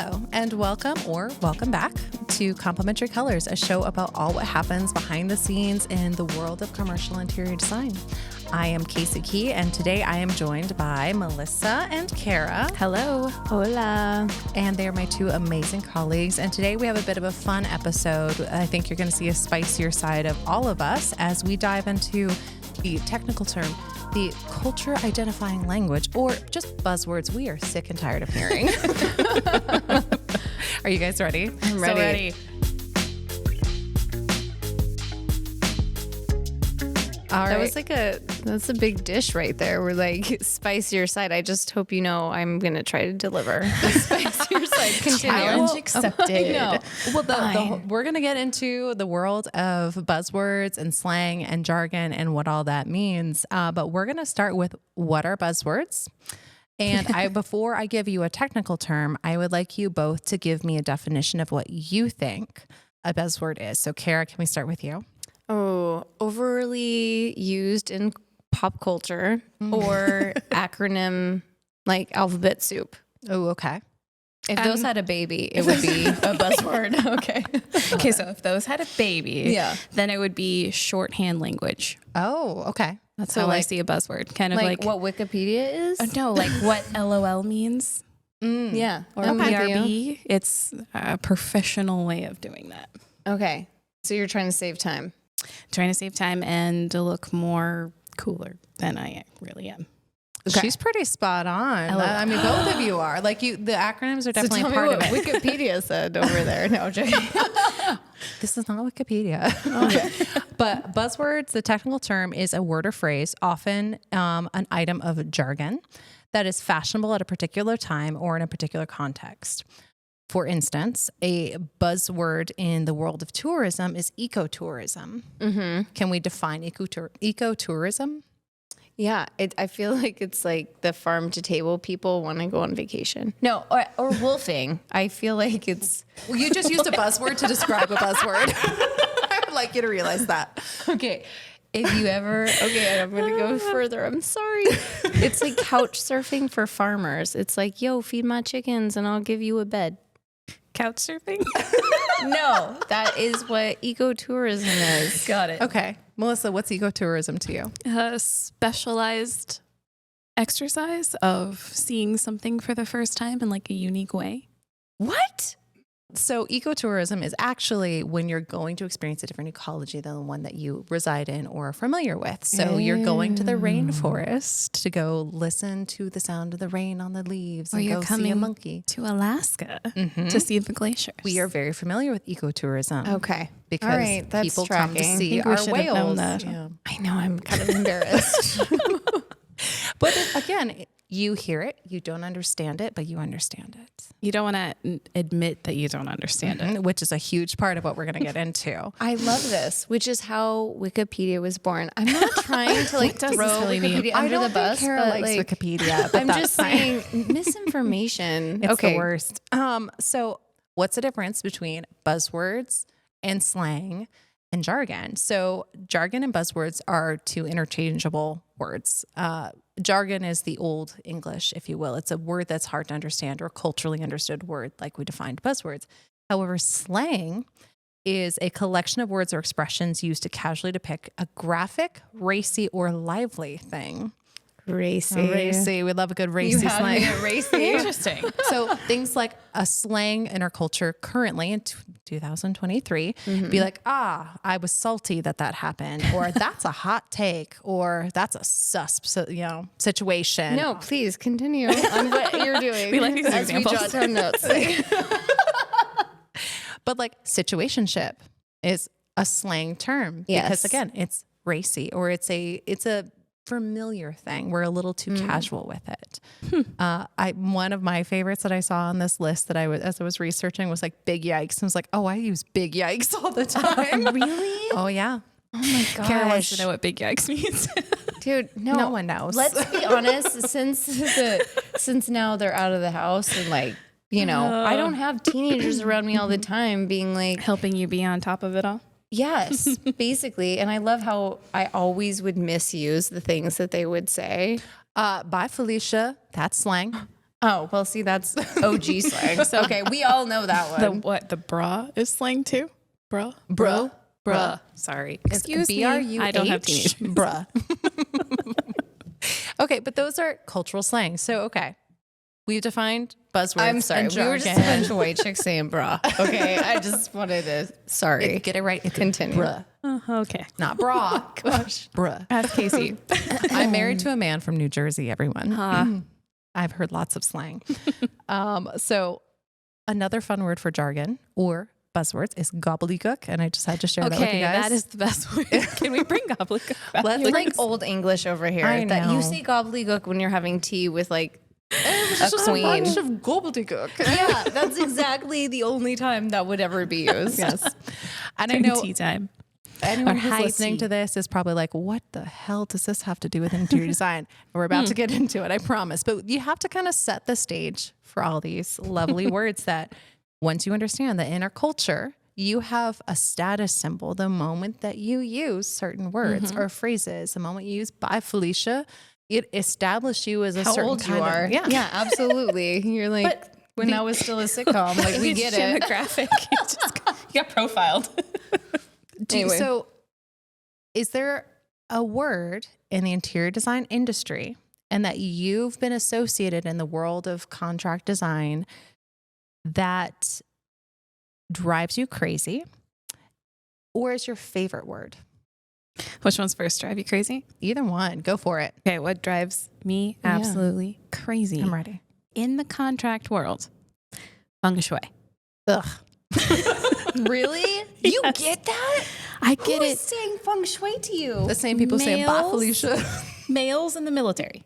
Hello, and welcome back to Complementary Colors, a show about all what happens behind the scenes in the world of commercial interior design. I am Casey Key, and today I am joined by Melissa and Cara. Hello. Hola. And they are my two amazing colleagues. And today we have a bit of a fun episode. I think you're going to see a spicier side of all of us as we dive into the technical term, the culture identifying language, or just buzzwords we are sick and tired of hearing. Are you guys ready? I'm ready. So ready. All right. That's a big dish right there. We're like spicier side. I just hope you know I'm going to try to deliver the spicier side. Continue. Challenge accepted. Well, we're going to get into the world of buzzwords and slang and jargon and what all that means. But we're going to start with what are buzzwords? And before I give you a technical term, I would like you both to give me a definition of what you think a buzzword is. So Cara, can we start with you? Oh, overly used in pop culture or acronym like alphabet soup. Oh, okay. If those had a baby, it would be a buzzword. Okay, so if those had a baby, then it would be shorthand language. Oh, okay. That's how I see a buzzword. Kind of like what Wikipedia is? No, like what LOL means. Yeah. Or BRB. It's a professional way of doing that. Okay. So you're trying to save time. Trying to save time and to look more cooler than I really am. Okay. She's pretty spot on. I mean, both of you are. Like the acronyms are definitely a part of it. Wikipedia said over there. No, joking. This is not Wikipedia. Okay. But buzzwords, the technical term, is a word or phrase, often an item of jargon that is fashionable at a particular time or in a particular context. For instance, a buzzword in the world of tourism is ecotourism. Mm-hmm. Can we define ecotourism? Yeah, I feel like it's like the farm to table people want to go on vacation. No, or wolfing. I feel like it's... Well, you just used a buzzword to describe a buzzword. I would like you to realize that. Okay. If you ever... Okay, I'm going to go further. I'm sorry. It's like couch surfing for farmers. It's like, yo, feed my chickens and I'll give you a bed. Couch surfing? No, that is what ecotourism is. Got it. Okay. Melissa, what's ecotourism to you? A specialized exercise of seeing something for the first time in like a unique way. What? So ecotourism is actually when you're going to experience a different ecology than the one that you reside in or are familiar with. So you're going to the rainforest to go listen to the sound of the rain on the leaves and go see a monkey. To Alaska to see the glaciers. We are very familiar with ecotourism. Okay. Because people come to see our whales. Yeah. I know, I'm kind of embarrassed. But again, you hear it, you don't understand it, but you understand it. You don't want to admit that you don't understand it. Which is a huge part of what we're going to get into. I love this, which is how Wikipedia was born. I'm not trying to like throw Wikipedia under the bus. Cara likes like, Wikipedia, but I'm just saying misinformation. It's the worst. So what's the difference between buzzwords and slang and jargon? So jargon and buzzwords are two interchangeable words. Jargon is the old English, if you will. It's a word that's hard to understand or culturally understood word, like we defined buzzwords. However, slang is a collection of words or expressions used to casually depict a graphic, racy, or lively thing. Racy. We love a good racy slang. Racy. Interesting. So things like a slang in our culture currently in 2023 be like, I was salty that happened, or that's a hot take, or that's a situation. No, please continue on what you're doing. We like these as examples. we jot down notes. But like situationship is a slang term because again, it's racy, or it's a familiar thing. We're a little too casual with it. One of my favorites that I saw on this list as I was researching was like big yikes. I was like, I use big yikes all the time. Really? Oh yeah. Oh my gosh. Cara wants to know what big yikes means. Dude, no one knows. Let's be honest. Since now they're out of the house and like, you know, I don't have teenagers around me all the time being like helping you be on top of it all. Yes, basically. And I love how I always would misuse the things that they would say. Bye, Felicia. That's slang. Oh, well, see, that's OG slang. So, okay, we all know that The one. what? The bra is slang too? Bra? Bruh. Bruh. Sorry. Excuse me. BRUH. I don't have teenagers. Bruh. Okay, but those are cultural slang. So, okay. We've defined buzzwords. I'm sorry. and We were just a jargon. bunch of white chicks saying bra. Okay, I just wanted to, sorry. Get it right. It's Continue. bruh, Okay. not bra. Gosh. Bruh. Ask Casey. I'm married to a man from New Jersey, everyone. I've heard lots of slang. So another fun word for jargon or buzzwords is gobbledygook. And I just had to share that with you Okay, guys. that is the best word. Can we bring gobbledygook back? Let's It's like old English over here. I That know. you say gobbledygook when you're having tea with like a just queen. a bunch of gobbledygook. Yeah, that's exactly the only time that would ever be used. Yes. And I During know tea time. anyone Or who's high listening tea. to this is probably like, what the hell does this have to do with interior design? And we're about to get into it, I promise. But you have to kind of set the stage for all these lovely words that once you understand that in our culture, you have a status symbol the moment that you use certain words or phrases. The moment you use bye Felicia, it established you as a How certain old you kind are. of, yeah, absolutely. You're like, when that was still a sitcom, like we get it. Demographic. You got profiled. Anyway. So is there a word in the interior design industry and that you've been associated in the world of contract design that drives you crazy or is your favorite word? Which one's first? Drive you crazy? Either one. Go for it. Okay, what drives me absolutely crazy I'm ready. in the contract world? Feng shui. Ugh. Really? You get that? I get Who's it. saying feng shui to you? The same people saying bye Males? Felicia. Males in the military.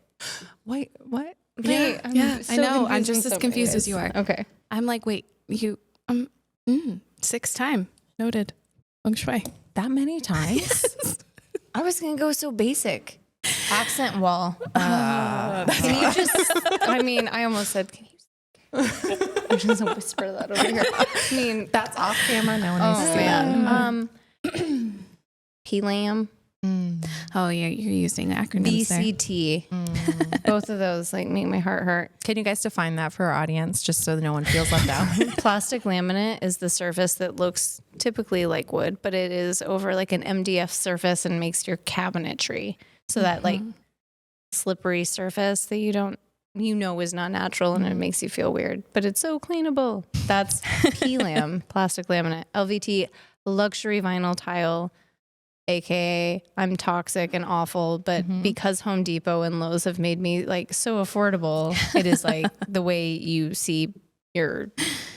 Wait, what? Wait, I'm I so know. I'm confused in just as so many confused as ways. you are. Okay. I'm like, wait, you, sixth time. Noted. Feng shui. That many times? I was going to go so basic. Accent wall. Can you just, I mean, I almost said, can you I'm just going to whisper that over here. I mean, That's off camera. No one needs to see that. man. PLAM, Oh, yeah, you're using acronyms there. BCT. Both of those like make my heart hurt. Can you guys define that for our audience just so no one feels left out? Plastic laminate is the surface that looks typically like wood, but it is over like an MDF surface and makes your cabinetry. So that like slippery surface that you know is not natural and it makes you feel weird, but it's so cleanable. That's PLAM, plastic laminate. LVT, luxury vinyl tile, AKA I'm toxic and awful, but because Home Depot and Lowe's have made me like so affordable, it is like the way you see your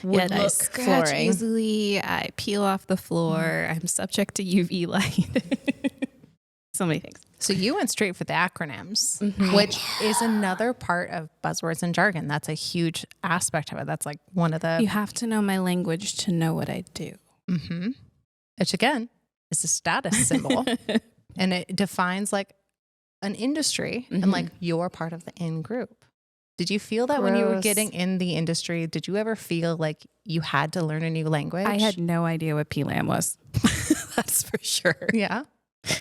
wood I look scratch flooring. easily. I peel off the floor. I'm subject to UV light. So many things. So you went straight for the acronyms, which is another part of buzzwords and jargon. That's a huge aspect of it. That's like one of the, You have to know my language to know what I do. which again is a status symbol. And it defines like an industry and like you're part of the in group. Did you feel that when you were Gross. getting in the industry, did you ever feel like you had to learn a new language? I had no idea what PLAM was. That's for sure. Yeah.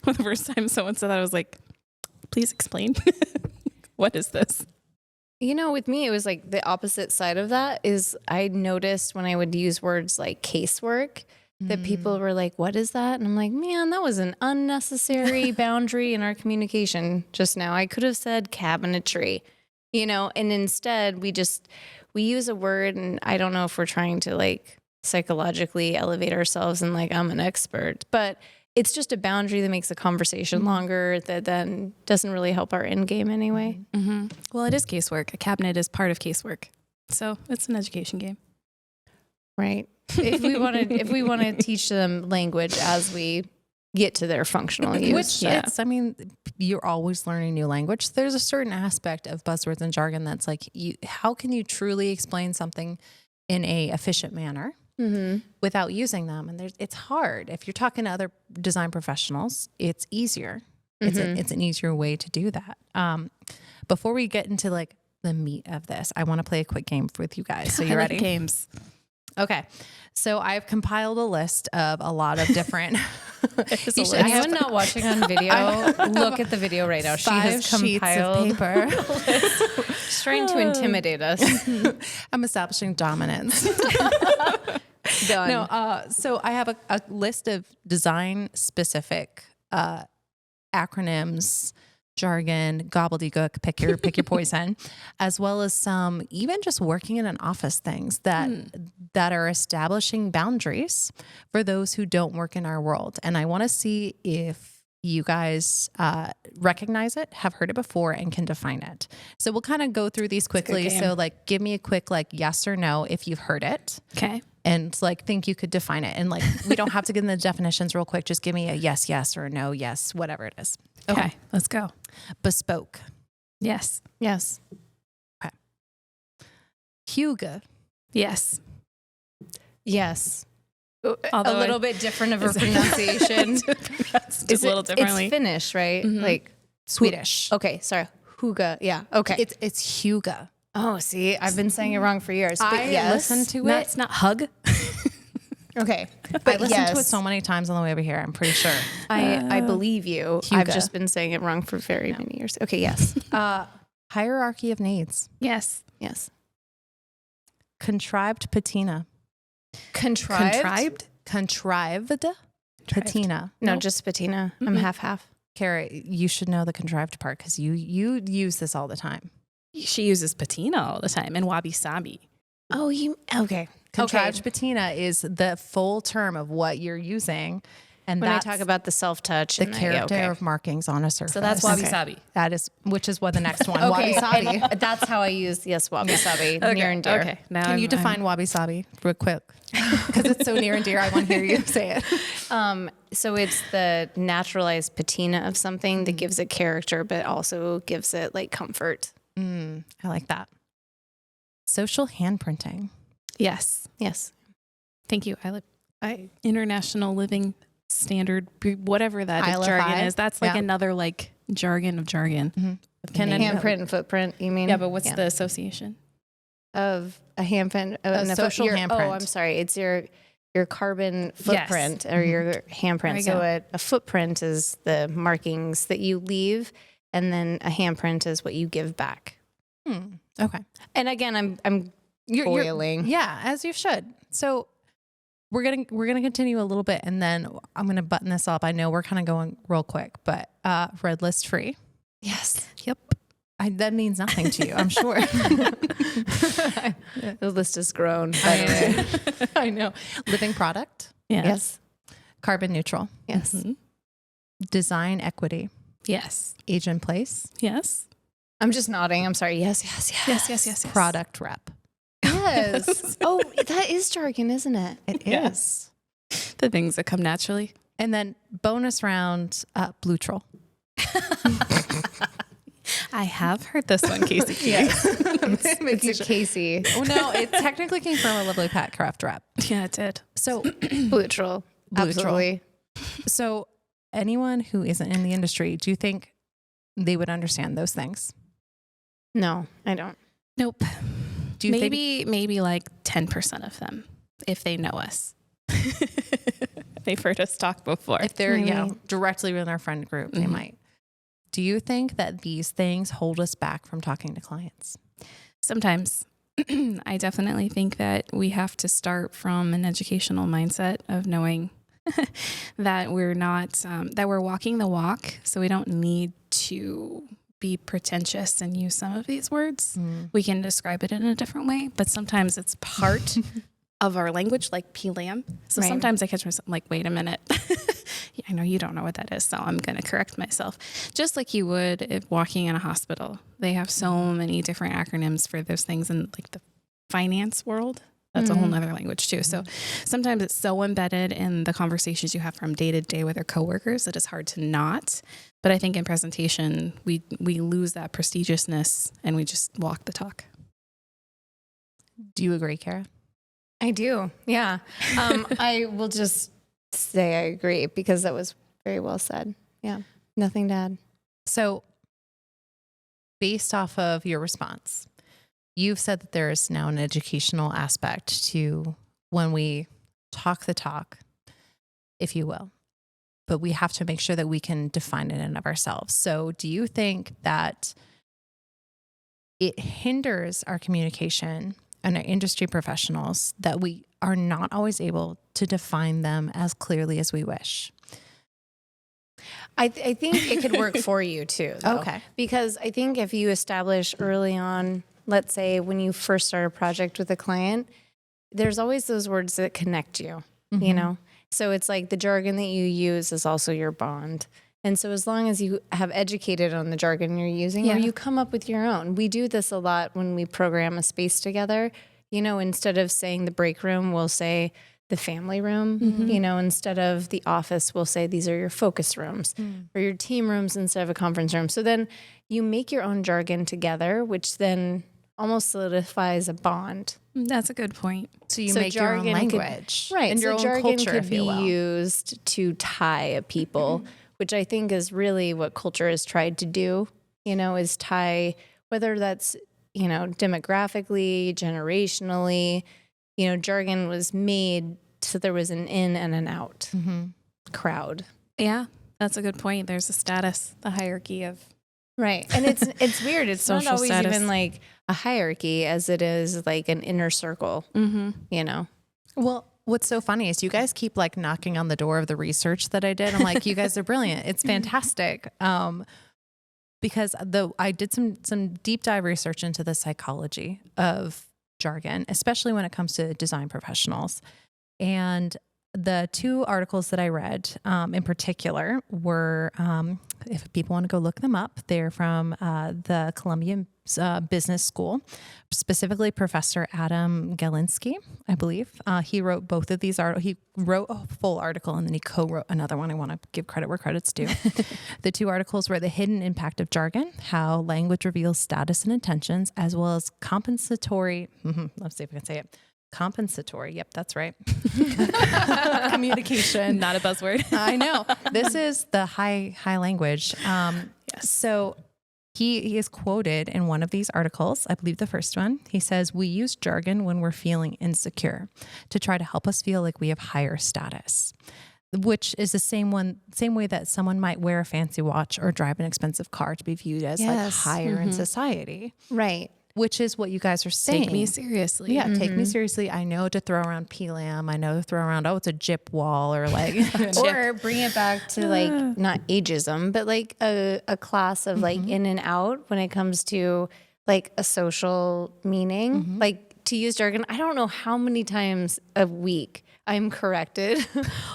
The first time someone said that, I was like, please explain. What is this? You know, with me, it was like the opposite side of that is I noticed when I would use words like casework that people were like, what is that? And I'm like, man, that was an unnecessary boundary in our communication just now. I could have said cabinetry, you know, and instead we use a word and I don't know if we're trying to like psychologically elevate ourselves and like, I'm an expert, but it's just a boundary that makes a conversation longer that then doesn't really help our end game anyway. Well, it is casework. A cabinet is part of casework. So it's an education game. Right. If we want to teach them language as we get to their functional use. Which it's, I mean, you're always learning new language. There's a certain aspect of buzzwords and jargon that's like, how can you truly explain something in a efficient manner without using them? And it's hard. If you're talking to other design professionals, it's easier. It's an easier way to do that. Before we get into like the meat of this, I want to play a quick game with you guys. So you I like ready? games. Okay. So I've compiled a list of a lot of different. You should, anyone not watching on video, look at the video right now. She 5 has sheets compiled of paper. She's trying to intimidate us. I'm establishing dominance. Done. No, so I have a list of design specific acronyms, jargon, gobbledygook, pick your poison, as well as some even just working in an office things that are establishing boundaries for those who don't work in our world. And I want to see if you guys recognize it, have heard it before, and can define it. So we'll kind of go through these quickly. So like, give me a quick like yes or no if you've heard it. Okay. And like, think you could define it. And like, we don't have to get into the definitions real quick. Just give me a yes, yes, or no, yes, whatever it is. Okay. Let's go. Bespoke. Yes. Yes. Okay. Huga. Yes. Yes. Although a little bit different of a pronunciation. That's just a little differently. It's Finnish, right? Like Swedish. okay, sorry. Huga. Yeah. Okay. It's Huga. Oh, see, I've been saying it wrong for years. But I yes. listened to No, it. it's not hug. Okay. But I listened to it so many times on the way over here. I'm pretty sure. I believe you. I've Huga. just been saying it wrong for very many years. Okay, yes. Hierarchy of needs. Yes. Yes. Contrived patina. Contrived? Contrived patina. No, just patina. I'm half. Cara, you should know the contrived part because you use this all the time. She uses patina all the time and wabi sabi. Oh, you okay. Contrived patina is the full term of what you're using. And When I that's talk about the self-touch. the and character of markings on a surface. So that's wabi sabi. That is, which is what the next one. Okay, Wabi sabi. and that's how I use wabi sabi, near and dear. Okay. Now Can you define wabi sabi real quick? Because it's so near and dear. I want to hear you say it. So it's the naturalized patina of something that gives it character, but also gives it like comfort. I like that. Social handprinting. Yes. Yes. Thank you. I International Living Standard, whatever that ILFI? jargon is. That's like Yeah. another like jargon of jargon. Can Handprint and footprint, you mean? Yeah, but what's the association? Of a handprint, social handprint. Oh, I'm sorry. It's your carbon footprint or your handprint. There you So a footprint is the markings that you leave, and then a handprint is what you give back. Okay. And again, I'm You're- boiling. Yeah, as you should. So we're gonna continue a little bit, and then I'm gonna button this up. I know we're kind of going real quick, but red list free. Yes. Yep. That means nothing to you, I'm sure. The list has grown. By the way. I know. Living product, Yes. carbon neutral, Yes. design equity, Yes. age in place, Yes. I'm just nodding. I'm sorry. Yes. Yes. product rep. Yes. Oh, that is jargon, isn't it? It Yeah. is. The things that come naturally. And then bonus round, blue troll. I have heard this one, Casey. It's a Casey. Oh no, it technically came from a lovely Pat Craft rep. Yeah, it did. So Blue troll. Blue Absolutely. So anyone who isn't in the industry, do you think they would understand those things? No, I don't. Nope. Do you think Maybe like 10% of them, if they know us. They've heard us talk before. if they're Maybe. directly within our friend group, they might. Do you think that these things hold us back from talking to clients? Sometimes. I definitely think that we have to start from an educational mindset of knowing that we're not, that we're walking the walk. So we don't need to be pretentious and use some of these words. We can describe it in a different way, but sometimes it's part of our language, like PLAM. So Right. sometimes I catch myself like, wait a minute. I know you don't know what that is, so I'm going to correct myself. Just like you would if walking in a hospital. They have so many different acronyms for those things in like the finance world. That's a whole nother language too. So sometimes it's so embedded in the conversations you have from day to day with your coworkers that it's hard to not. But I think in presentation, we lose that prestigiousness and we just walk the talk. Do you agree, Cara? I do. Yeah. I will just say I agree because that was very well said. Yeah. Nothing to add. So based off of your response, you've said that there is now an educational aspect to when we talk the talk, if you will, but we have to make sure that we can define it in and of ourselves. So do you think that it hinders our communication and our industry professionals that we are not always able to define them as clearly as we wish? I think it could work for you too, though. Okay. Because I think if you establish early on, let's say when you first start a project with a client, there's always those words that connect you, you know? So it's like the jargon that you use is also your bond. And so as long as you have educated on the jargon you're using, or you come up with your own. We do this a lot when we program a space together. You know, instead of saying the break room, we'll say the family room. You know, instead of the office, we'll say these are your focus rooms or your team rooms instead of a conference room. So then you make your own jargon together, which then almost solidifies a bond. That's a good point. So you make your own language, Right. and So your own jargon culture, could if be you will. used to tie a people, which I think is really what culture has tried to do, you know, is tie, whether that's, you know, demographically, generationally, you know, jargon was made so there was an in and an out crowd. Yeah, that's a good point. There's a status, the hierarchy of Right. And it's weird. It's not Social always status. even like a hierarchy as it is like an inner circle, you know? Well, what's so funny is you guys keep like knocking on the door of the research that I did. I'm like, you guys are brilliant. It's fantastic. Because I did some deep dive research into the psychology of jargon, especially when it comes to design professionals. And the two articles that I read in particular were, if people want to go look them up, they're from the Columbia Business School, specifically Professor Adam Galinsky, I believe. He wrote both of these articles. He wrote a full article and then he co-wrote another one. I want to give credit where credit's due. The two articles were The Hidden Impact of Jargon, How Language Reveals Status and Intentions, as well as Compensatory, let's see if I can say it. Compensatory. Yep, that's right. Communication. not a buzzword. I know. This is the high language. So he is quoted in one of these articles, I believe the first one. He says, "We use jargon when we're feeling insecure to try to help us feel like we have higher status," which is the same way that someone might wear a fancy watch or drive an expensive car to be viewed as like higher in society. Right. Which is what you guys are saying. Take me seriously. Yeah, take me seriously. I know to throw around PLAM. I know to throw around, it's a gyp wall or like. Or bring it back to like, not ageism, but like a class of like in and out when it comes to like a social meaning. Like to use jargon, I don't know how many times a week I'm corrected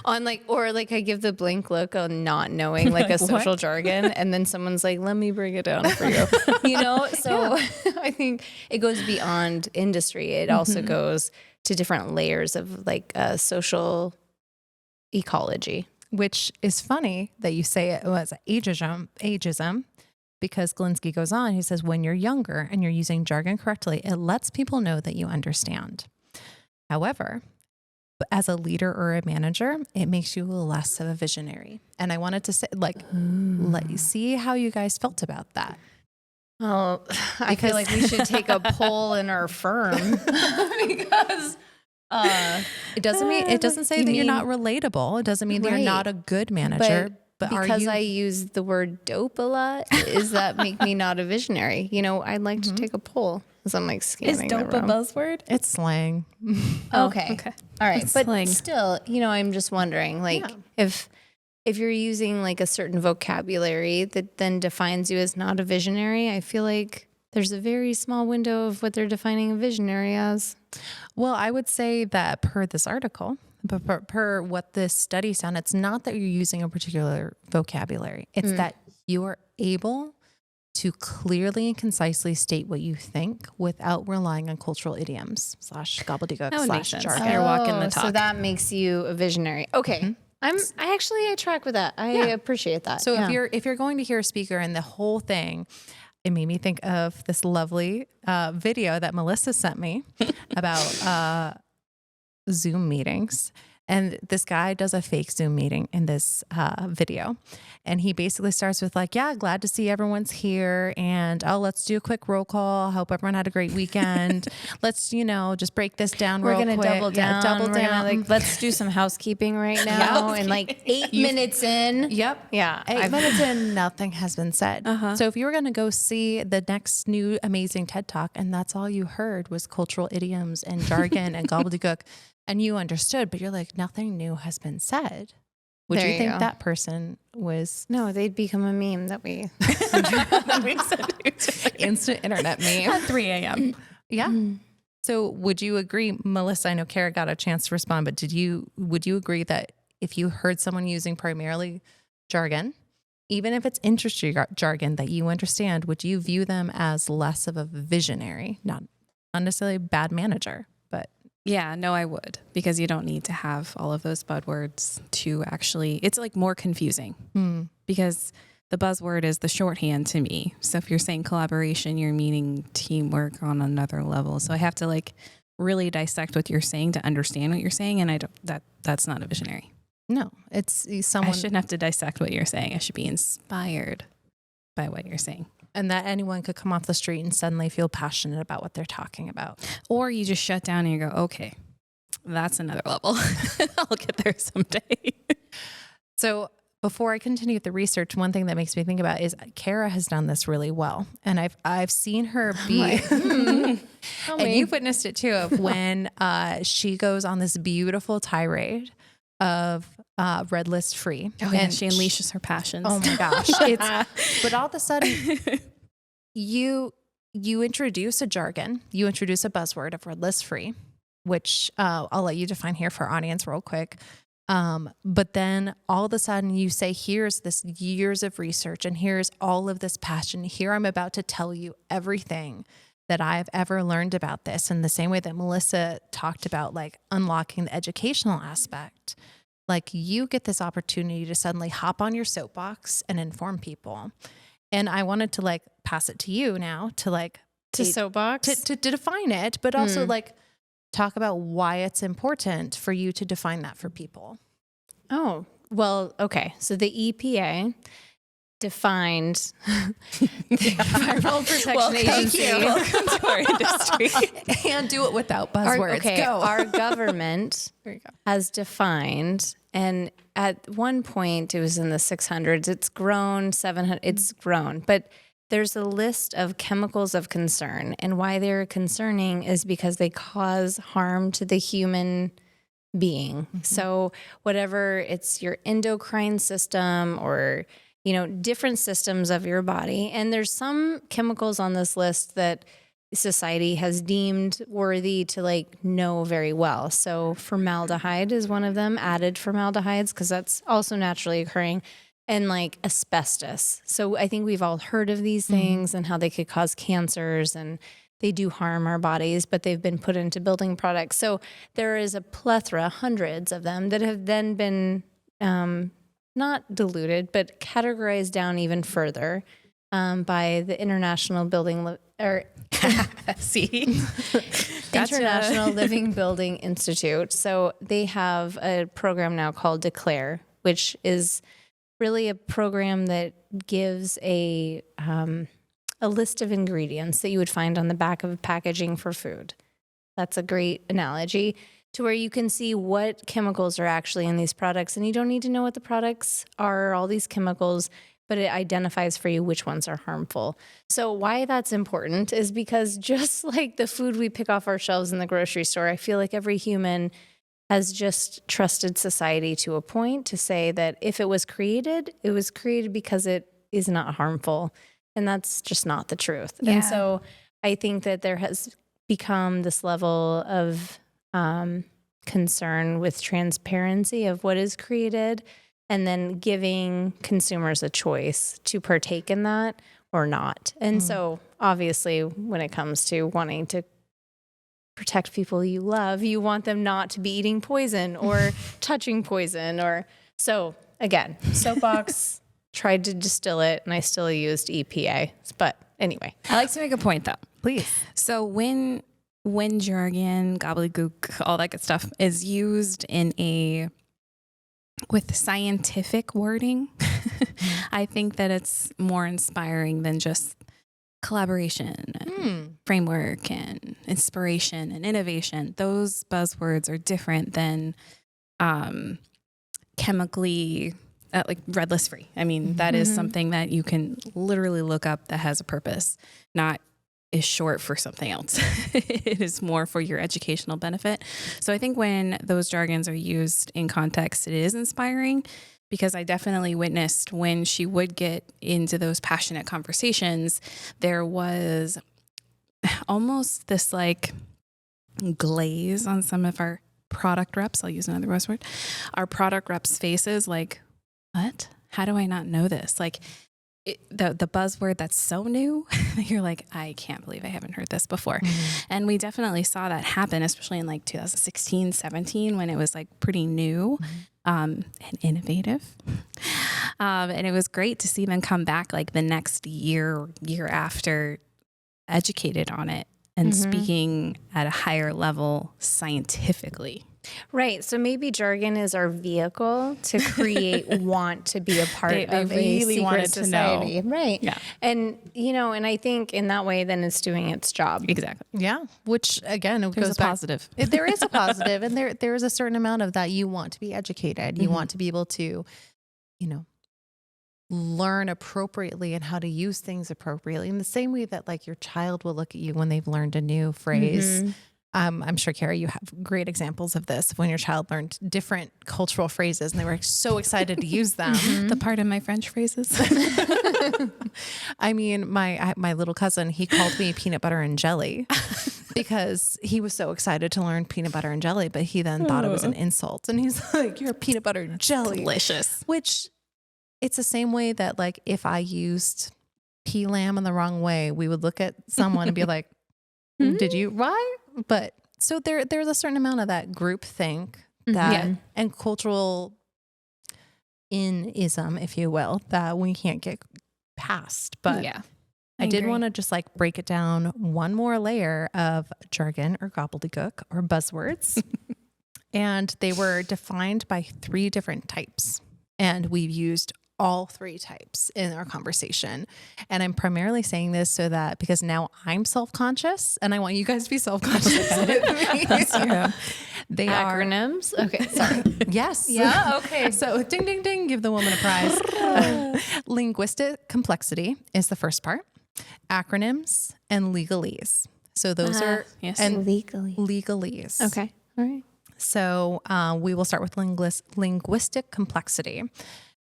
on like, or like I give the blank look on not knowing like a social jargon. And then someone's like, let me break it down for you, you know? So I think it goes beyond industry. It also goes to different layers of like social ecology. Which is funny that you say it was ageism, because Galinsky goes on, he says, when you're younger and you're using jargon correctly, it lets people know that you understand. However, as a leader or a manager, it makes you less of a visionary. And I wanted to say, like, let you see how you guys felt about that. Well, I feel like we should take a poll in our firm because It doesn't say that you're not relatable. It doesn't mean that you're not a good manager. But because are you, I use the word dope a lot, does that make me not a visionary? You know, I'd like to take a poll as I'm like scanning the room. buzzword? it's slang. Okay. All right. It's But slang. still, you know, I'm just wondering, like, if you're using like a certain vocabulary that then defines you as not a visionary, I feel like there's a very small window of what they're defining a visionary as. Well, I would say that per this article, but per what this study found, it's not that you're using a particular vocabulary. It's that you are able to clearly and concisely state what you think without relying on cultural idioms / gobbledygook That would make / sense. jargon. You're walking the So talk. that makes you a visionary. Okay. I track with that. I appreciate that. So if you're going to hear a speaker and the whole thing, it made me think of this lovely video that Melissa sent me about Zoom meetings. And this guy does a fake Zoom meeting in this video. And he basically starts with like, yeah, glad to see everyone's here. And let's do a quick roll call. Hope everyone had a great weekend. Let's, just break this down We're real going to quick. double down. Double We're down. gonna, let's do some housekeeping right now. And like 8 minutes in. Yep. Yeah. 8 minutes in, nothing has been said. So if you were going to go see the next new amazing TED Talk and that's all you heard was cultural idioms and jargon and gobbledygook and you understood, but you're like, nothing new has been said. Would There you you think go. that person was No, they'd become a meme that we. instant internet meme? At 3 a.m. Yeah. So would you agree, Melissa? I know Cara got a chance to respond, but would you agree that if you heard someone using primarily jargon, even if it's industry jargon that you understand, would you view them as less of a visionary, not necessarily a bad manager, but Yeah, no, I would, because you don't need to have all of those buzzwords to actually, it's like more confusing because the buzzword is the shorthand to me. So if you're saying collaboration, you're meaning teamwork on another level. So I have to like really dissect what you're saying to understand what you're saying. And that's not a visionary. no, it's someone I shouldn't have to dissect what you're saying. I should be inspired by what you're saying. and that anyone could come off the street and suddenly feel passionate about what they're talking about. Or you just shut down and you go, okay, that's another level. I'll get there someday. So before I continue with the research, one thing that makes me think about is Cara has done this really well. And I've seen her be, and you've witnessed it too, of when she goes on this beautiful tirade of red list free. Oh, and she unleashes her passions. Oh my gosh. But all of a sudden you introduce a jargon, you introduce a buzzword of red list free, which I'll let you define here for our audience real quick. But then all of a sudden you say, here's this years of research and here's all of this passion. Here I'm about to tell you everything that I've ever learned about this. In the same way that Melissa talked about like unlocking the educational aspect, like you get this opportunity to suddenly hop on your soapbox and inform people. And I wanted to like pass it to you now to like To soapbox? to define it, but also like talk about why it's important for you to define that for people. Oh, well, okay. So the EPA defined Environmental Protection Agency. Welcome to our industry. And do it without buzzwords. Our government There you go. has defined, and at one point it was in the 600s. It's grown 700. It's grown, but there's a list of chemicals of concern, and why they're concerning is because they cause harm to the human being. So whatever it's your endocrine system or different systems of your body. And there's some chemicals on this list that society has deemed worthy to like know very well. So formaldehyde is one of them, added formaldehydes, because that's also naturally occurring, and like asbestos. So I think we've all heard of these things and how they could cause cancers and they do harm our bodies, but they've been put into building products. So there is a plethora, hundreds of them that have then been not diluted, but categorized down even further by the International Building See? International Living Building Institute. So they have a program now called Declare, which is really a program that gives a list of ingredients that you would find on the back of packaging for food. That's a great analogy, to where you can see what chemicals are actually in these products. And you don't need to know what the products are, all these chemicals, but it identifies for you which ones are harmful. So why that's important is because just like the food we pick off our shelves in the grocery store, I feel like every human has just trusted society to a point to say that if it was created because it is not harmful. And that's just not the truth. Yeah. And so I think that there has become this level of concern with transparency of what is created, and then giving consumers a choice to partake in that or not. And so obviously when it comes to wanting to protect people you love, you want them not to be eating poison or touching poison. Or so again, soapbox tried to distill it, and I still used EPA. But anyway. I like to make a point though. Please. So when when jargon, gobbledygook, all that good stuff is used with scientific wording, I think that it's more inspiring than just collaboration and framework and inspiration and innovation. Those buzzwords are different than chemically like red list free. I mean, that is something that you can literally look up that has a purpose, not is short for something else. It is more for your educational benefit. So I think when those jargons are used in context, it is inspiring, because I definitely witnessed when she would get into those passionate conversations, there was almost this like glaze on some of our product reps. I'll use another buzzword. Our product reps' faces, like, what? How do I not know this? Like, the buzzword that's so new, you're like, I can't believe I haven't heard this before. And we definitely saw that happen, especially in like 2016, 17, when it was like pretty new and innovative. And it was great to see them come back like the next year after, educated on it and speaking at a higher level scientifically. Right. So maybe jargon is our vehicle to create want to be a part They of really a secret wanted to know. society. Right. Yeah. And, and I think in that way, then it's doing its job. Exactly. Yeah. Which again, it There's goes a back. positive. There is a positive, and there is a certain amount of that. You want to be educated. You want to be able to, learn appropriately and how to use things appropriately in the same way that like your child will look at you when they've learned a new phrase. I'm sure, Cara, you have great examples of this when your child learned different cultural phrases and they were so excited to use them. The part of my French phrases. I mean, my little cousin, he called me peanut butter and jelly because he was so excited to learn peanut butter and jelly, but he then thought it was an insult. And he's like, you're a peanut butter and jelly. Delicious. Which it's the same way that like if I used pea lamb in the wrong way, we would look at someone and be like, did you, why? But so there's a certain amount of that group think that and cultural ism, if you will, that we can't get past. But yeah, I did want to just like break it down one more layer of jargon or gobbledygook or buzzwords. And they were defined by 3 different types. And we've used all 3 types in our conversation. And I'm primarily saying this so that because now I'm self-conscious and I want you guys to be self-conscious with me. They Acronyms. Okay. Sorry. Yes. Yeah. Okay. So ding, ding, ding, give the woman a prize. Linguistic complexity is the first part. Acronyms and legalese. So those are yes. and legalese. Okay. All right. So we will start with linguistic complexity.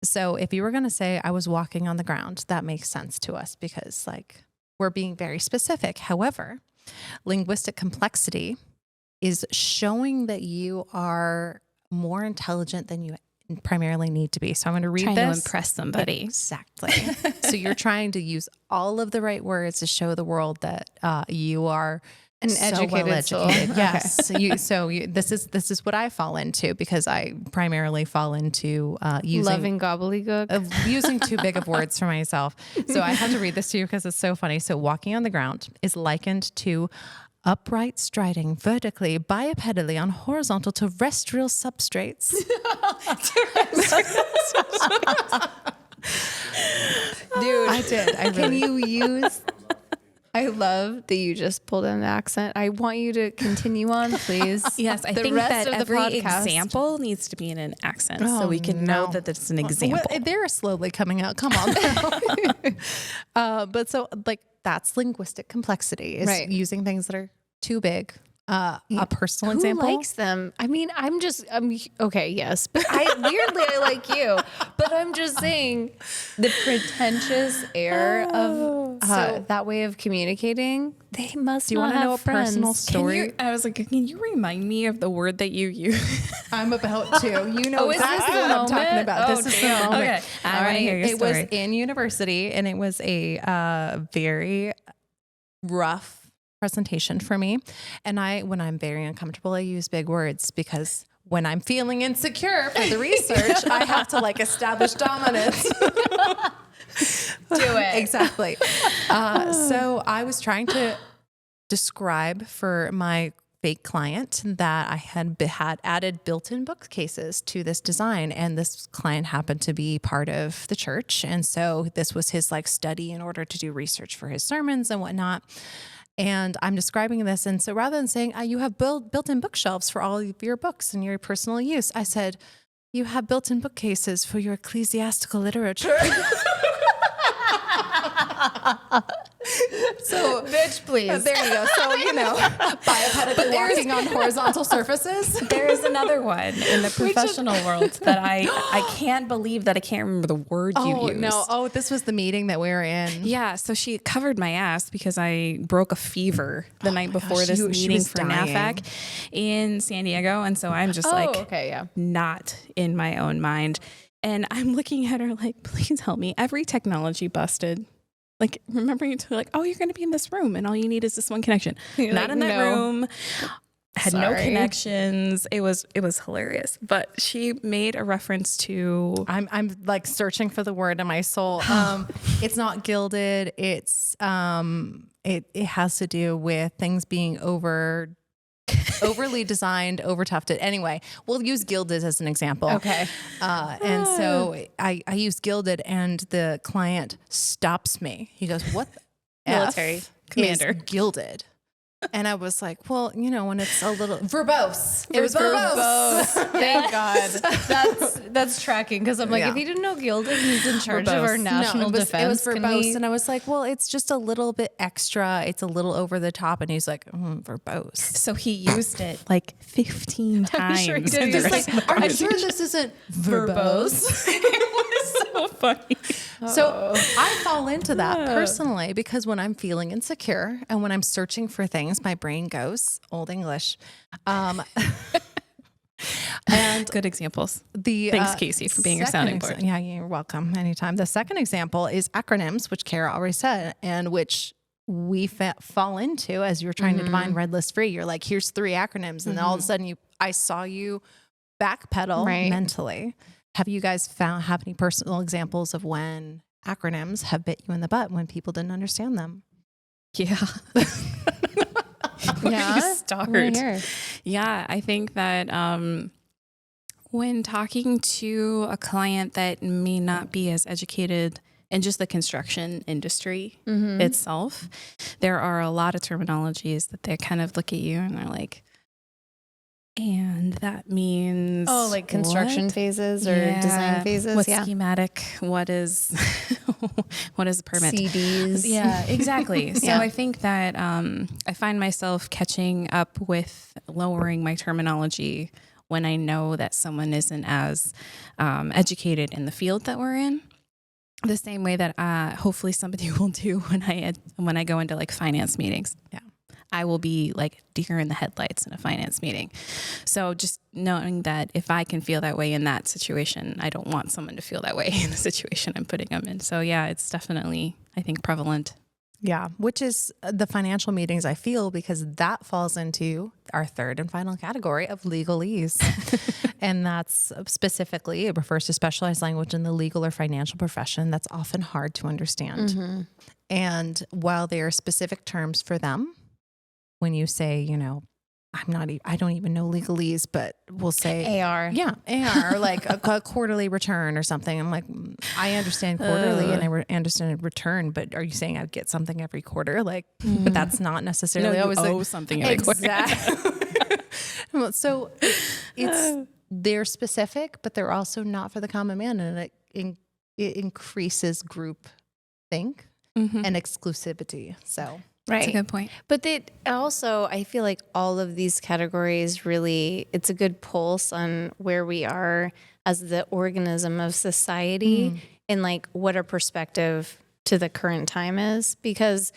So if you were going to say I was walking on the ground, that makes sense to us because like we're being very specific. However, linguistic complexity is showing that you are more intelligent than you primarily need to be. So I'm going to read trying this. to impress somebody. Exactly. So you're trying to use all of the right words to show the world that you are An educated soul. Yes. This is what I fall into because I primarily fall into using Loving gobbledygook. Using too big of words for myself. So I have to read this to you because it's so funny. So walking on the ground is likened to upright striding vertically, bipedally on horizontal terrestrial substrates. Dude, I did. Can you use... I love that you just pulled in an accent. I want you to continue on, please. Yes, I think that every example needs to be in an accent so we can know that it's an example. Well, they're slowly coming out. Come on. But so like that's linguistic complexity is using things that are too big. A personal example. Who likes them? I mean, I'm okay, yes, but I like you, but I'm just saying the pretentious air of that way of communicating. They must. Do you want to know a personal story? I was like, can you remind me of the word that you use? I'm about to. You know exactly what I'm talking about. This is the moment. Okay. I want to hear your story. It was in university, and it was a very rough presentation for me. And when I'm very uncomfortable, I use big words because when I'm feeling insecure for the research, I have to like establish dominance. Do it. Exactly. So I was trying to describe for my fake client that I had added built-in bookcases to this design, and this client happened to be part of the church, and so this was his like study in order to do research for his sermons and whatnot. And I'm describing this, and so rather than saying you have built-in bookshelves for all of your books and your personal use, I said you have built-in bookcases for your ecclesiastical literature. So, bitch, please. There you go. So, bipedally walking on horizontal surfaces. There is another one in the professional world that I can't believe that I can't remember the word you used. No. Oh, this was the meeting that we were in. Yeah, so she covered my ass because I broke a fever the night before this meeting for NAFAC in San Diego. And so I'm just not in my own mind. And I'm looking at her like, please help me. Every technology busted. Like remembering to like, oh, you're going to be in this room and all you need is this one connection. You're not like, in that room. Had no Sorry. connections. It was hilarious. But she made a reference to I'm like searching for the word in my soul. It's not gilded. It's it has to do with things being overly designed, over tufted. Anyway, we'll use gilded as an example. Okay. And so I use gilded, and the client stops me. He goes, "What the Military F commander. is gilded?" And I was like, well, when it's a little verbose. It was verbose. Thank God. That's tracking, because I'm like, if you didn't know gilded, he's in charge of our national defense. It was Can verbose, we- and I was like, well, it's just a little bit extra. It's a little over the top, and he's like, verbose. So he used it like 15 times. sure he did. in He the was rest like, of the Are you conversation. sure this isn't verbose? It was so funny. So I fall into that personally, because when I'm feeling insecure and when I'm searching for things, my brain goes Old English. And good examples. Thanks, Casey, for being your sounding board. Yeah, you're welcome. Anytime. The second example is acronyms, which Cara already said, and which we fall into as you're trying to define red list free. You're like, here's 3 acronyms, and then all of a sudden I saw you backpedal mentally. Have you guys have any personal examples of when acronyms have bit you in the butt when people didn't understand them? Yeah. Where do you start? Right here. Yeah, I think that when talking to a client that may not be as educated in just the construction industry itself, there are a lot of terminologies that they kind of look at you and they're like, and that means like construction what? phases or design phases. What's schematic? What is what is a permit? CDs. Yeah, exactly. So I think that I find myself catching up with lowering my terminology when I know that someone isn't as educated in the field that we're in. The same way that hopefully somebody will do when I go into like finance meetings. Yeah. I will be like deer in the headlights in a finance meeting. So just knowing that if I can feel that way in that situation, I don't want someone to feel that way in the situation I'm putting them in. So yeah, it's definitely, I think, prevalent. Yeah, which is the financial meetings, I feel, because that falls into our third and final category of legalese. And that's specifically, it refers to specialized language in the legal or financial profession that's often hard to understand. And while there are specific terms for them, when you say, I don't even know legalese, but we'll say AR. Yeah, AR, like a quarterly return or something. I'm like, I understand quarterly and I understand return, but are you saying I'd get something every quarter? Like, but that's not necessarily always owe something every quarter. Exactly. So they're specific, but they're also not for the common man, and it increases group think and exclusivity. So. Right. That's a good point. But I feel like all of these categories really, it's a good pulse on where we are as the organism of society and like what our perspective to the current time is. Because,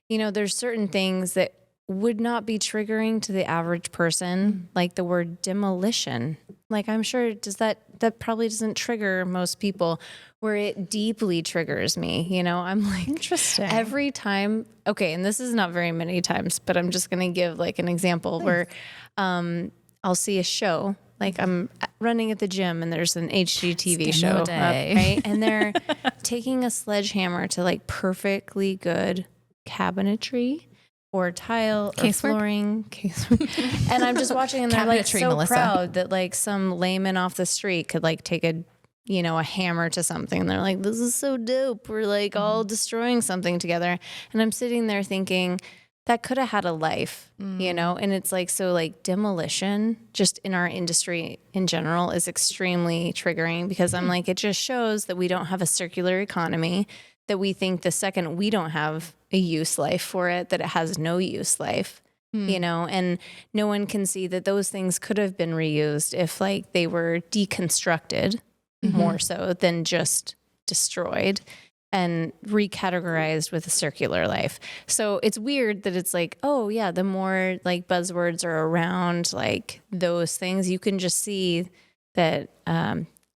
there's certain things that would not be triggering to the average person, like the word demolition. Like I'm sure that probably doesn't trigger most people, where it deeply triggers me. I'm like, interesting. Every time. Okay. And this is not very many times, but I'm just going to give like an example where I'll see a show, like I'm running at the gym and there's an HGTV show up, right? And they're taking a sledgehammer to like perfectly good cabinetry. or tile or Casework? flooring. And I'm just watching and they're like Cabinetry, so Melissa. proud that like some layman off the street could like take a hammer to something. And they're like, this is so dope. We're like all destroying something together. And I'm sitting there thinking that could have had a life, and it's like, so like demolition just in our industry in general is extremely triggering because I'm like, it just shows that we don't have a circular economy, that we think the second we don't have a use life for it, that it has no use life, and no one can see that those things could have been reused if like they were deconstructed more so than just destroyed and recategorized with a circular life. So it's weird that it's like, oh yeah, the more like buzzwords are around like those things, you can just see that,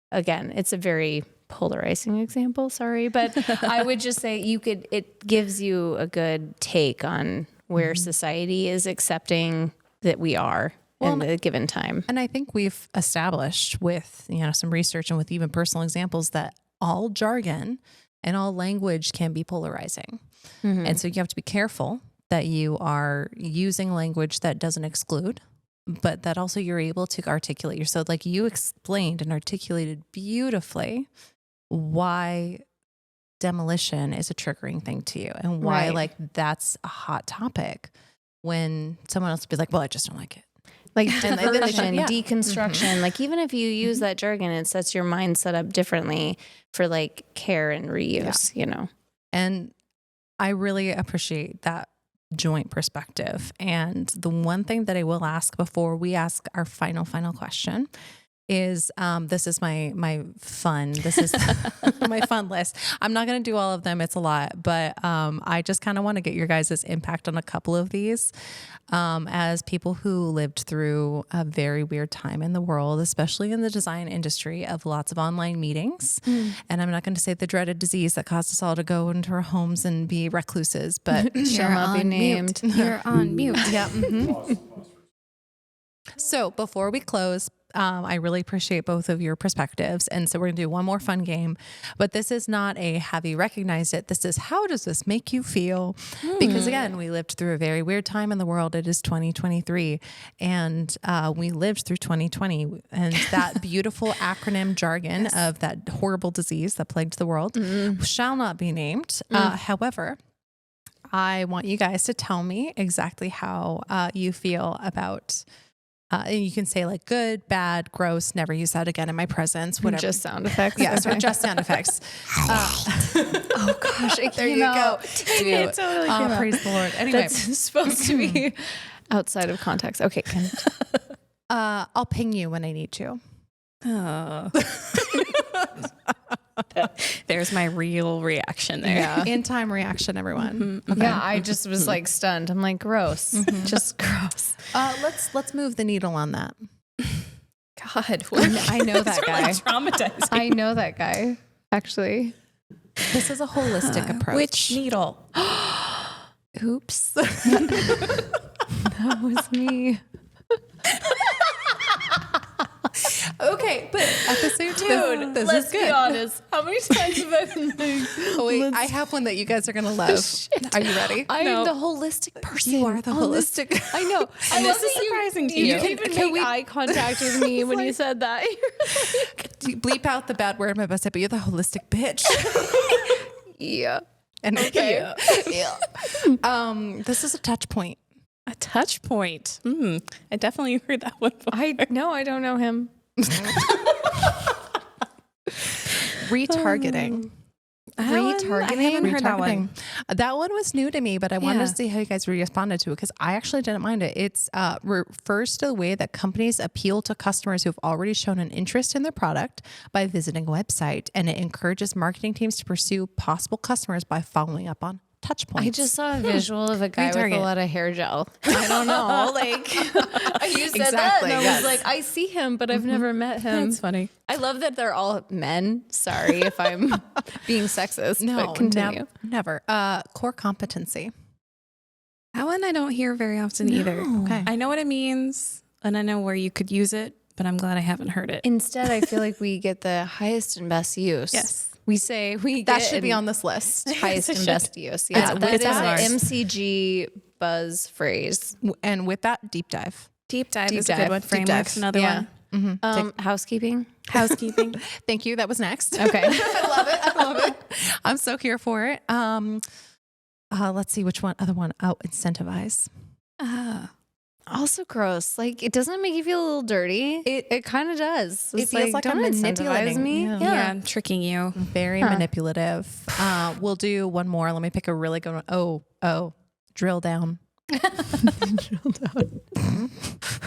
again, it's a very polarizing example, sorry, but I would just say it gives you a good take on where society is accepting that we are in a given time. And I think we've established with, some research and with even personal examples that all jargon and all language can be polarizing. And so you have to be careful that you are using language that doesn't exclude, but that also you're able to articulate yourself. Like you explained and articulated beautifully why demolition is a triggering thing to you and why like that's a hot topic when someone else would be like, well, I just don't like it. Like diversion, deconstruction, like even if you use that jargon, it sets your mind set up differently for like care and reuse, And I really appreciate that joint perspective. And the one thing that I will ask before we ask our final question is this is my fun. This is my fun list. I'm not going to do all of them. It's a lot, but I just kind of want to get your guys' impact on a couple of these as people who lived through a very weird time in the world, especially in the design industry of lots of online meetings. And I'm not going to say the dreaded disease that caused us all to go into our homes and be recluses, but shall not be named. You're on mute. Yeah. So before we close, I really appreciate both of your perspectives. And so we're going to do one more fun game, but this is not a have you recognized it? This is how does this make you feel? Because again, we lived through a very weird time in the world. It is 2023 and we lived through 2020 and that beautiful acronym jargon of that horrible disease that plagued the world shall not be named. However, I want you guys to tell me exactly how you feel about and you can say like good, bad, gross, never use that again in my presence, whatever. Just sound effects. Yes, or just sound effects. Oh gosh, There you go. It totally came out. Praise the Lord. Anyway, That's supposed to be outside of context. Okay, I'll ping you when I need to. Oh. There's my real reaction there. Yeah. In time reaction, everyone. Okay. Yeah, I just was like stunned. I'm like, gross, just gross. Let's move the needle on that. God, I know that guy. Really traumatizing. I know that guy. Actually, This is a holistic approach. Which needle? oops, that was me. Okay, but at the same time, this let's is good. be honest. How many times have I been like, Oh, wait, I have one that you guys are going to love. Are you ready? I'm No. the holistic person. You are the on this- holistic. I know. And this is surprising to you. You didn't even make eye contact with me when you said that. You bleep out the bad word I'm about to say, but you're the holistic bitch. Yeah. And Okay. yeah. This is a touch point. A touch point. I definitely heard that one before. I don't know him. Retargeting. I haven't heard that one. That one was new to me, but I wanted Yeah. to see how you guys responded to it because I actually didn't mind it. It's refers to the way that companies appeal to customers who have already shown an interest in their product by visiting a website, and it encourages marketing teams to pursue possible customers by following up on touch points. I just saw a visual of a guy with Retarget. a lot of hair gel. I don't know. Like, you said that, and I yes. was like, I see him, but I've never met him. That's funny. I love that they're all men. Sorry if I'm being sexist. no, but continue. never. Core competency. That one I don't hear very often either. Okay. I know what it means and I know where you could use it, but I'm glad I haven't heard it. Instead, I feel like we get the highest and best use. Yes. We say we That get should be an on this list. highest and should. best use. Yeah, It's that is ours. MCG buzz phrase. And with that, deep dive. Deep dive Deep is a dive. good one. Deep Framework's dive. another Yeah. one. Housekeeping. Housekeeping. Thank you. That was next. Okay. I love it. I'm so here for it. Let's see which one. Other one. Oh, incentivize. Also gross. Like, it doesn't make you feel a little dirty. It kind of does. It feels like don't I'm incentivize manipulating. me. Yeah. Yeah, I'm tricking you. Very manipulative. We'll do one more. Let me pick a really good one. Oh, drill down. Isn't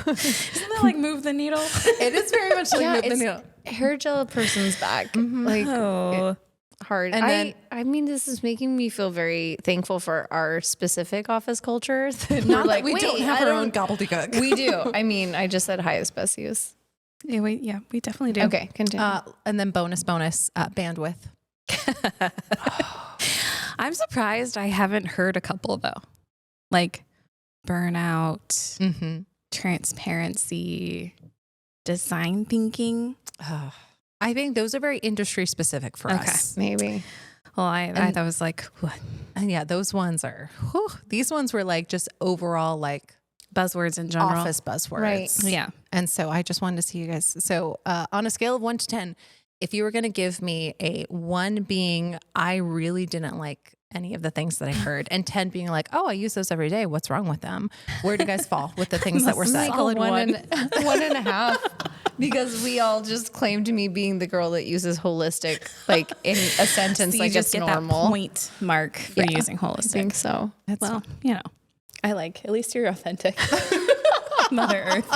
that like move the needle? It is very much like move the it's needle. hair gel a person's back. Like, hard. And then- I mean, this is making me feel very thankful for our specific office culture. Not Like, that we don't wait, have I our don't- own gobbledygook. We do. I mean, I just said highest best use. Yeah, we definitely do. Okay, continue. And then bonus, bandwidth. I'm surprised I haven't heard a couple though. Like burnout, transparency, design thinking. I think those are very industry specific for us. Maybe. Well, I thought was like, what? And yeah, those ones are, these ones were like just overall like Buzzwords in general. office buzzwords. Right. Yeah. And so I just wanted to see you guys. So on a scale of 1 to 10, if you were going to give me a 1 being, I really didn't like any of the things that I heard, and 10 being like, oh, I use those every day. What's wrong with them? Where do you guys fall with the things that were said? Like a 1.5. Because we all just claimed me being the girl that uses holistic, like in a sentence, So like you just it's get normal. that point mark for using I holistic. think so. Well, you know, I like, at least you're authentic. Mother Earth.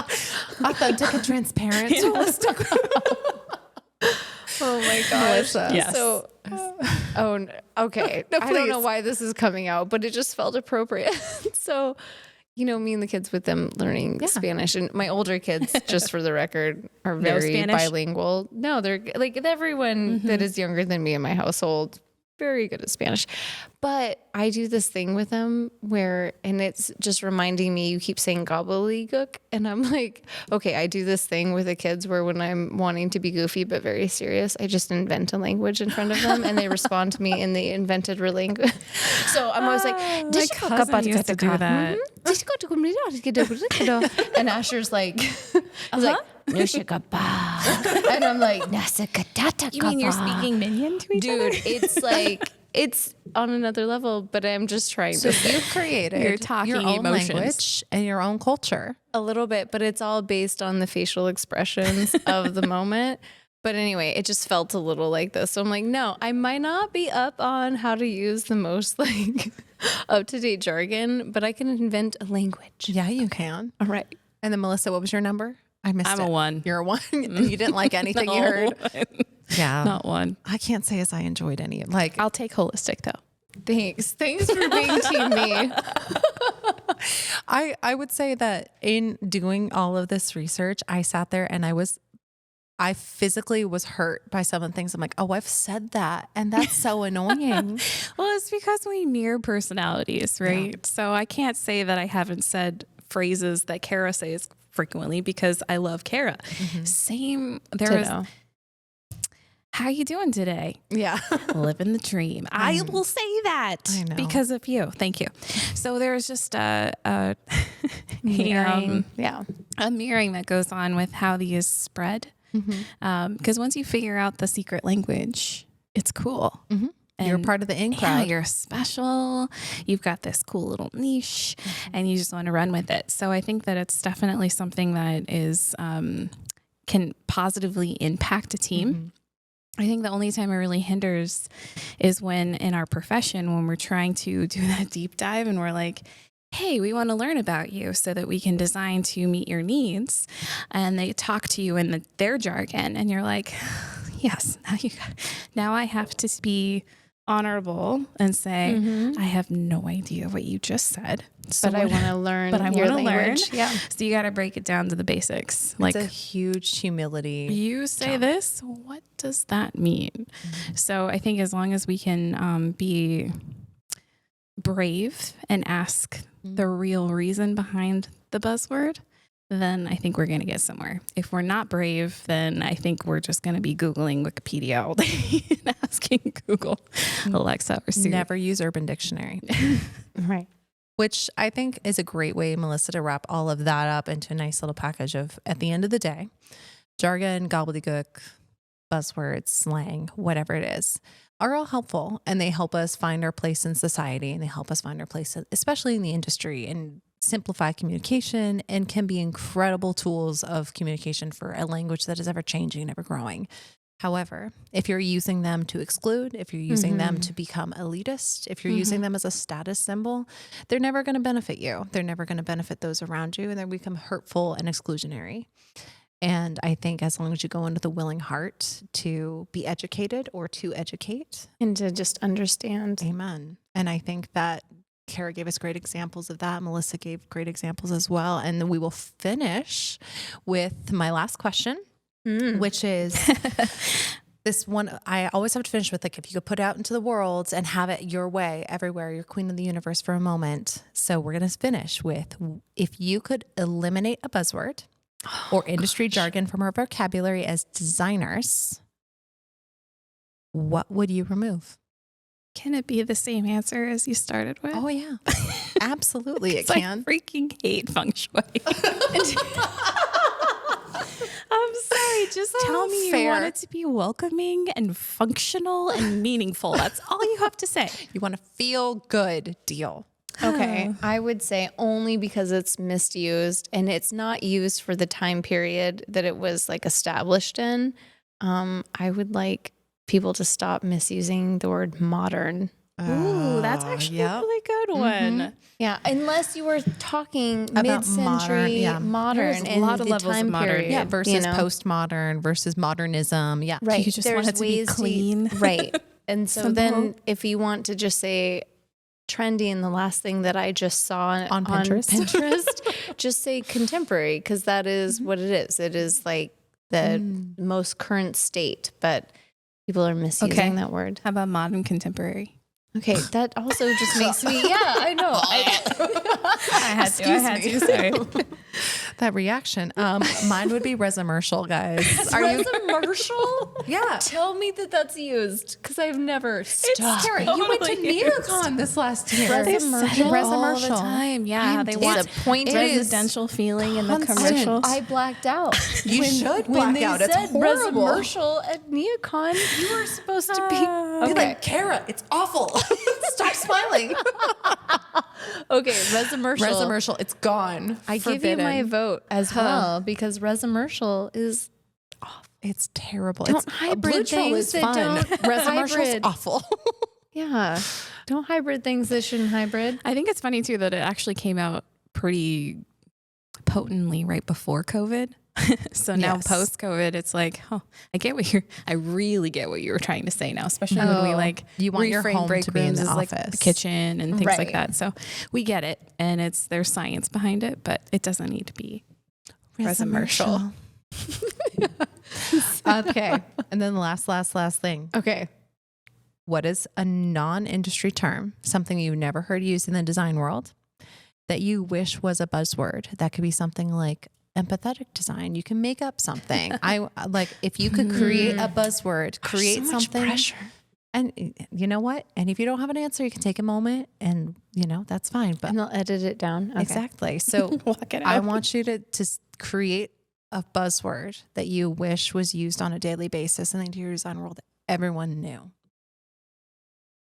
Authentic and transparent. Oh my gosh. Yes. So, okay. No, I don't know please. why this is coming out, but it just felt appropriate. So, me and the kids with them learning Spanish, and my older kids, just for the record, are very Spanish? bilingual. No, they're like everyone that is younger than me in my household, very good at Spanish. But I do this thing with them and it's just reminding me, you keep saying gobbledygook. And I'm like, okay, I do this thing with the kids where when I'm wanting to be goofy but very serious, I just invent a language in front of them and they respond to me in the invented language. So I'm always like, My cousin used to do that. and Asher's like, he's like, and I'm like, You mean you're speaking minion to each other? dude, it's like, it's on another level, but I'm just trying So to you've created You're talking your own emotions. language and your own culture. a little bit, but it's all based on the facial expressions of the moment. But anyway, it just felt a little like this. So I'm like, no, I might not be up on how to use the most like up-to-date jargon, but I can invent a language. Yeah, you can. All right. And then Melissa, what was your number? I missed I'm it. a 1. You're a 1. You didn't like anything you heard. Yeah. Not 1. I can't say as I enjoyed any. Like, I'll take holistic though. Thanks for being team me. I would say that in doing all of this research, I sat there and I physically was hurt by some of the things. I'm like, oh, I've said that. And that's so annoying. Well, it's because we mirror personalities, right? Yeah. So I can't say that I haven't said phrases that Cara says frequently because I love Cara. Same. There was, Ditto. how you doing today? Yeah. Living the dream. I will say that I know. because of you. Thank you. So there's just a Mirroring. a mirroring that goes on with how these spread. Because once you figure out the secret language, it's cool. You're And part of the in yeah, crowd. you're special. You've got this cool little niche and you just want to run with it. So I think that it's definitely something that is, can positively impact a team. I think the only time it really hinders is when in our profession, when we're trying to do that deep dive and we're like, hey, we want to learn about you so that we can design to meet your needs. And they talk to you in their jargon and you're like, yes, now I have to be honorable and say, I have no idea what you just said. So But I want to learn but I your want to learn. language. Yeah. So you got to break it down to the basics. It's a huge humility. You say this, what does that mean? So I think as long as we can be brave and ask the real reason behind the buzzword, then I think we're going to get somewhere. If we're not brave, then I think we're just going to be Googling Wikipedia all day and asking Google, Alexa, or Siri. Never use Urban Dictionary. Right. which I think is a great way, Melissa, to wrap all of that up into a nice little package of, at the end of the day, jargon, gobbledygook, buzzwords, slang, whatever it is, are all helpful, and they help us find our place in society, and they help us find our place, especially in the industry, and simplify communication, and can be incredible tools of communication for a language that is ever changing and ever growing. However, if you're using them to exclude, if you're using them to become elitist, if you're using them as a status symbol, they're never going to benefit you. They're never going to benefit those around you, and they become hurtful and exclusionary. And I think as long as you go in with a willing heart to be educated or to educate. And to just understand. Amen. And I think that Cara gave us great examples of that. Melissa gave great examples as well. And then we will finish with my last question, which is this one. I always have to finish with, like, if you could put it out into the world and have it your way everywhere, you're queen of the universe for a moment. So we're going to finish with, if you could eliminate a buzzword or industry jargon from our vocabulary as designers, what would you remove? Can it be the same answer as you started with? Oh yeah, absolutely. It I can. freaking hate feng shui. I'm sorry. Just tell me you want it to be welcoming and functional and meaningful. That's all you have to say. You want to feel good. Deal. Okay, I would say only because it's misused and it's not used for the time period that it was like established in. I would like people to stop misusing the word modern. Ooh, that's actually a really good one. Yeah, unless you were talking About mid-century, modern, There's a and lot of the levels time of modern. period, Yeah, versus you know? postmodern versus modernism. Yeah. Right. You just want it to be clean. Right. And so Simple. then if you want to just say trendy, and the last thing that I just saw On Pinterest. just say contemporary, because that is what it is. It is like the most current state, but people are misusing that word. How about modern contemporary? Okay, that also just makes me, I know. I had to. Sorry. That reaction. Mine would be resumercial, guys. Resumercial? Yeah. Tell me that that's used, because I've never stopped. Cara, you went to Totally NeoCon this last year. They said it all the Resumercial. time. Yeah, they want disappointed. residential feeling in the constant. commercials. I blacked out. You should when black they out. It's said horrible. resumercial at NeoCon, you were supposed to be Be like, Cara, it's awful. Stop smiling. Okay, resumercial. Resumercial, it's gone. I give you my vote as well, because resumercial is It's terrible. Don't It's hybrid Blue Troll things is that fun. don't Resumercial's hybrid. awful. yeah. Don't hybrid things that shouldn't hybrid. I think it's funny too that it actually came out pretty potently right before COVID. So now Yes. post COVID, it's like, I really get what you were trying to say now, especially when we like You want your reframe home break to be in rooms the as like the office. kitchen and things Right. like that. So we get it, and there's science behind it, but it doesn't need to be resumercial. Okay. And then the last thing. Okay. What is a non-industry term, something you've never heard used in the design world, that you wish was a buzzword? That could be something like empathetic design. You can make up something. I like, if you could create a buzzword, create so much something. pressure. And you know what? And if you don't have an answer, you can take a moment and, that's fine. But And they'll edit it down. Okay. exactly. So Walk it I out. want you to create a buzzword that you wish was used on a daily basis in the interior design world that everyone knew.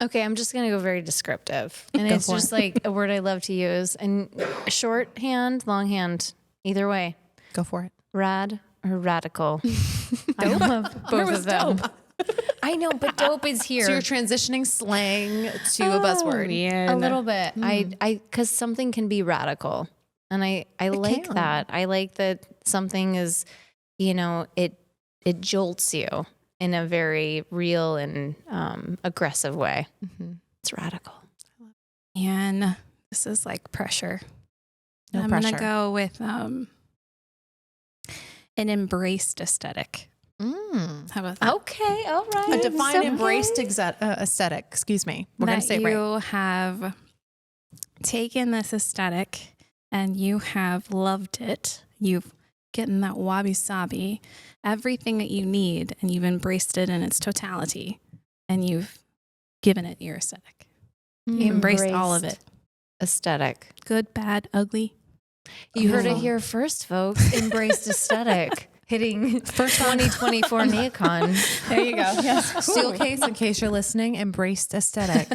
Okay, I'm just going to go very descriptive. And Go it's for just like a word I love to use. And shorthand, longhand, either way. Go for it. Rad or radical. I love both of them. I know, but dope is here. So you're transitioning slang to a buzzword. a little bit. Because something can be radical. And I like can. that. I like that something is, it jolts you in a very real and aggressive way. Mm-hmm. It's radical. And this is like pressure. No I'm pressure. gonna go with an embraced aesthetic. How about that? Okay, all right. A defined, Okay. embraced aesthetic. Excuse me. We're going to say it that right. you have taken this aesthetic and you have loved it. You've gotten that wabi-sabi, everything that you need, and you've embraced it in its totality, and you've given it your aesthetic. You embraced all of it. aesthetic. Good, bad, ugly. You heard it here first, folks. Embraced aesthetic. Hitting first 2024 NeoCon. There you go. Yes. Steel case, in case you're listening, embraced aesthetic.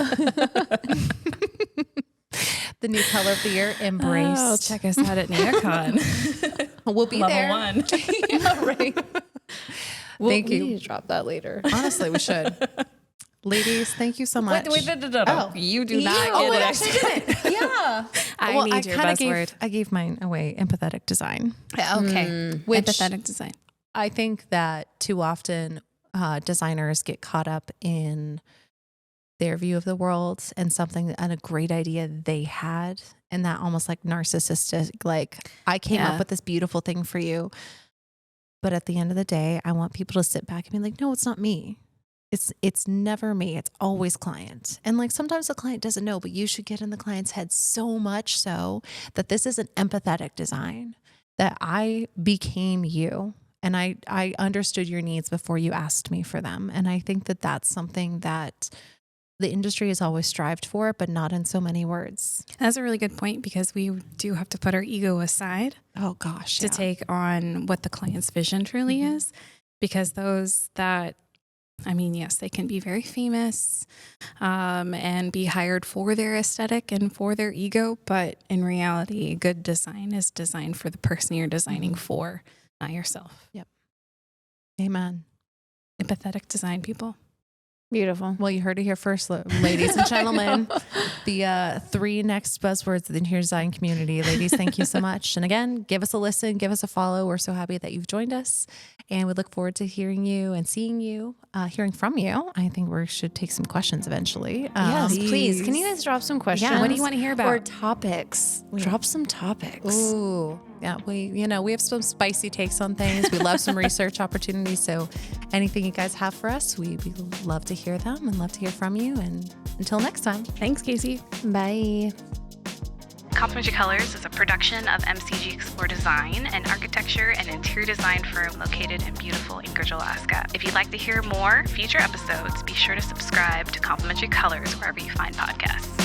The new color of the year, embraced. Oh, check us out at NeoCon. We'll be Level there. 1. Yeah, right. Thank We you. need to drop that later. Honestly, we should. Ladies, thank you so much. no. Oh. You do not Oh my get gosh, I didn't. Yeah. I need your kinda buzzword. I gave mine away, empathetic design. Okay. Which Empathetic design. I think that too often designers get caught up in their view of the world and something and a great idea they had, and that almost like narcissistic, like I came up with this beautiful thing for you. But at the end of the day, I want people to sit back and be like, no, it's not me. It's never me. It's always client. And like sometimes the client doesn't know, but you should get in the client's head so much so that this is an empathetic design, that I became you. And I understood your needs before you asked me for them. And I think that that's something that the industry has always strived for, but not in so many words. That's a really good point, because we do have to put our ego aside Oh gosh. to take on what the client's vision truly is. Because those that, I mean, yes, they can be very famous and be hired for their aesthetic and for their ego. But in reality, good design is designed for the person you're designing for, not yourself. Amen. Empathetic design, people. Beautiful. Well, you heard it here first, ladies and gentlemen. The 3 next buzzwords of the interior design community. Ladies, thank you so much. And again, give us a listen, give us a follow. We're so happy that you've joined us. And we look forward to hearing you and seeing you, hearing from you. I think we should take some questions eventually. Yes, please. Can you guys drop some questions? Yeah. What do you want to hear about? Or topics. Drop some topics. Ooh, yeah, we have some spicy takes on things. We love some research opportunities. So anything you guys have for us, we love to hear them and love to hear from you. And until next time. Thanks, Casey. Bye. Complementary Colors is a production of MCG Explore Design, an architecture and interior design firm located in beautiful Anchorage, Alaska. If you'd like to hear more future episodes, be sure to subscribe to Complementary Colors wherever you find podcasts.